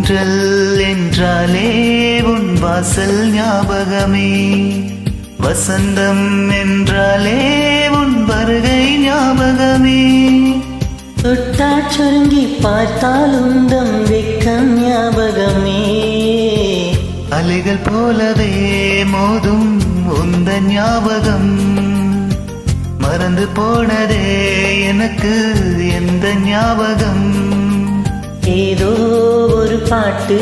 தென்றல் என்றாலே உன் வாசல் ஞாபகமே, வசந்தம் என்றாலே உன் வருகை ஞாபகமே. தொட்டா சுருங்கி பார்த்தால் உந்தம் வெக்கம் ஞாபகமே. அலைகள் போலவே மோதும் உந்த ஞாபகம், மறந்து போனதே எனக்கு எந்த ஞாபகம். ஏதோ ஒரு பாட்டு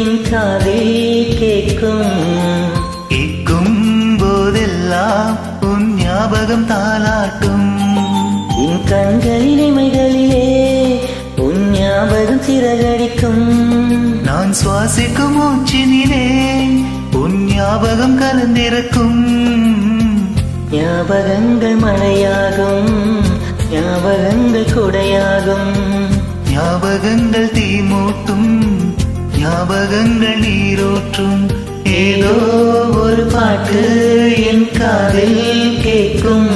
என் காதில் கேட்கும், கேட்கும் போதெல்லாம் உன் ஞாபகம் தாலாட்டும். என் கண்களின் இமைகளிலே உன் ஞாபகம் சிறகடிக்கும். நான் சுவாசிக்கும் மூச்சினிலே உன் ஞாபகம் கலந்திருக்கும். ஞாபகங்கள் மழையாகும், ஞாபகங்கள் குடையாகும். ஞாபகங்கள் தீமூட்டும், ஞாபகங்கள் நீரோற்றும். ஏதோ ஒரு பாட்டு என் காதில் கேட்கும்,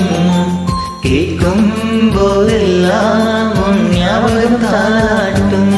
கேட்கும் போதெல்லாம் உன் ஞாபகம் தாளாட்டும்.